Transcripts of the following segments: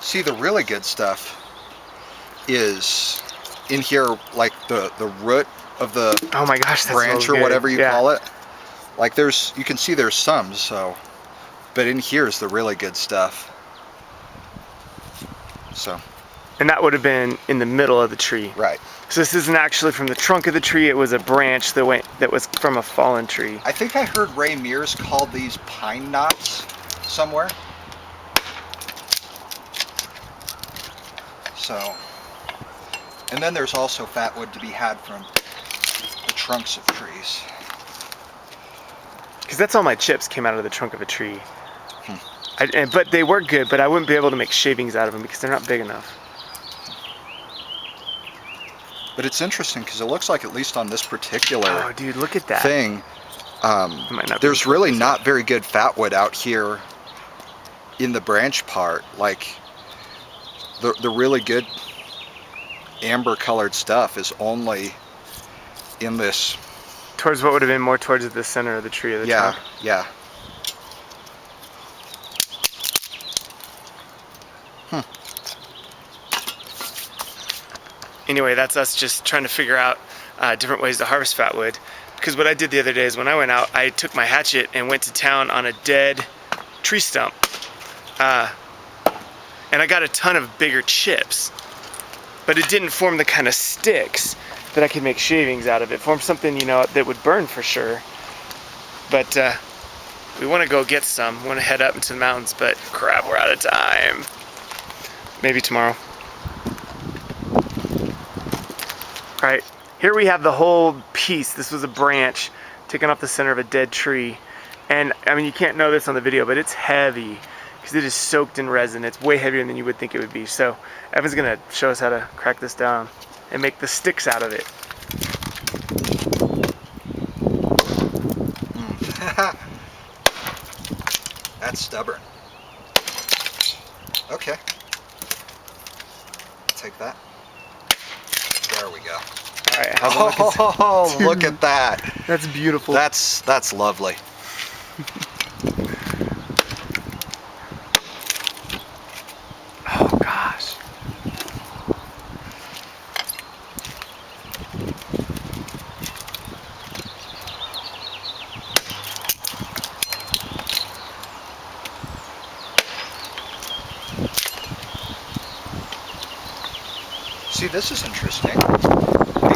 See, the really good stuff is in here, like the root of the Oh my gosh, that branch smells or good. whatever you Yeah. call it. Like there's, you can see there's some, so, but in here is the really good stuff. So. And that would have been in the middle of the tree. Right. So this isn't actually from the trunk of the tree, it was a branch that was from a fallen tree. I think I heard Ray Mears call these pine knots somewhere. So, and then there's also fat wood to be had from the trunks of trees. Because that's all my chips came out of the trunk of a tree. But they were good, but I wouldn't be able to make shavings out of them because they're not big enough. But it's interesting because it looks like, at least on this particular dude, look at that thing, there's really not very good fat wood out here in the branch part. Like the really good amber colored stuff is only in this. Towards what would have been more towards the center of the tree of the trunk. Yeah. Anyway, that's us just trying to figure out different ways to harvest fat wood. Because what I did the other day is when I went out, I took my hatchet and went to town on a dead tree stump. And I got a ton of bigger chips. But it didn't form the kind of sticks that I could make shavings out of. It formed something, that would burn for sure. But we want to go get some. We want to head up into the mountains, but crap, we're out of time. Maybe tomorrow. All right, here we have the whole piece. This was a branch taken off the center of a dead tree. And I mean, you can't know this on the video, but it's heavy because it is soaked in resin. It's way heavier than you would think it would be. So Evan's gonna show us how to crack this down and make the sticks out of it. That's stubborn. Okay. Take that. There we go. All right, how's it looking? Oh, look at that. That's beautiful. That's lovely. Oh gosh. See, this is interesting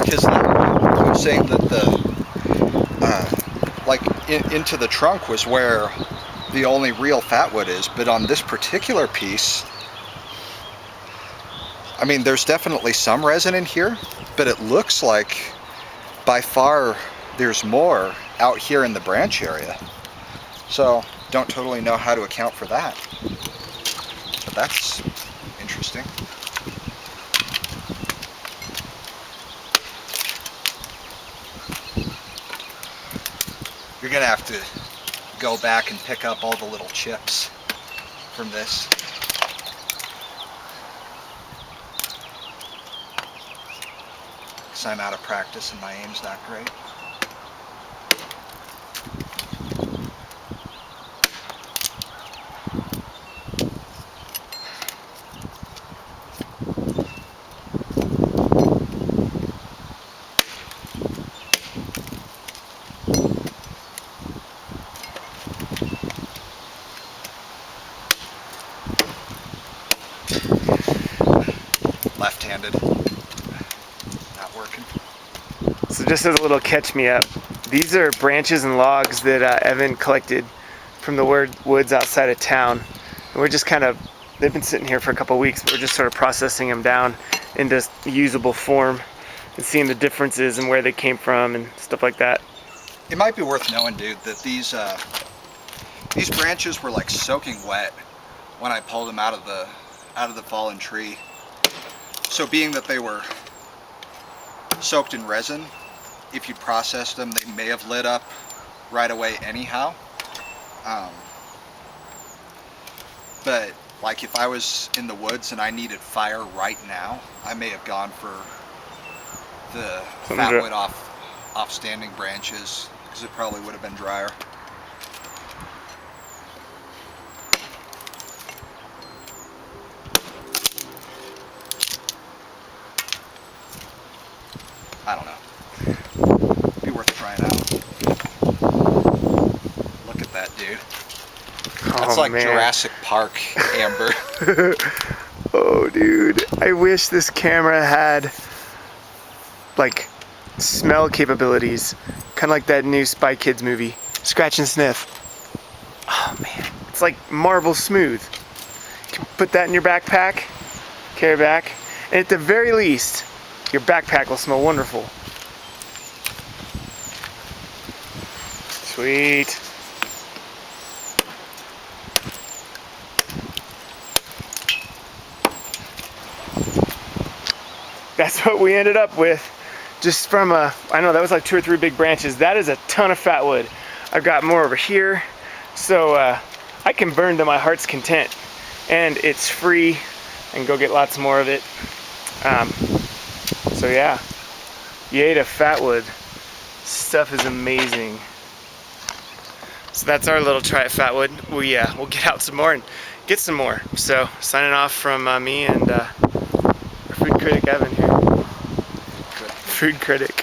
because I'm saying that into the trunk was where the only real fat wood is, but on this particular piece, I mean, there's definitely some resin in here, but it looks like by far there's more out here in the branch area. So don't totally know how to account for that, but that's interesting. You're gonna have to go back and pick up all the little chips from this. Because I'm out of practice and my aim's not great. Left-handed, not working. So just as a little catch me up, these are branches and logs that Evan collected from the woods outside of town. And we're just they've been sitting here for a couple weeks, but we're just sort of processing them down into usable form and seeing the differences and where they came from and stuff like that. It might be worth knowing, dude, that these branches were like soaking wet when I pulled them out of the fallen tree. So being that they were soaked in resin, if you processed them, they may have lit up right away anyhow. But like if I was in the woods and I needed fire right now, I may have gone for the fat wood off standing branches because it probably would have been drier. I don't know. Be worth trying out. Look at that, dude. That's Oh like man. Jurassic Park amber. Oh dude, I wish this camera had like smell capabilities, kind of like that new Spy Kids movie, Scratch and Sniff. Oh man, it's like marble smooth. You can put that in your backpack, carry back, and at the very least, your backpack will smell wonderful. Sweet. That's what we ended up with. Just from I know that was like 2 or 3 big branches. That is a ton of fat wood. I've got more over here. So I can burn to my heart's content. And it's free. I can go get lots more of it. So yeah, yay to fat wood. Stuff is amazing. So that's our little try at fat wood. We'll get out some more and get some more. So signing off from me and our food critic Evan here. Food critic.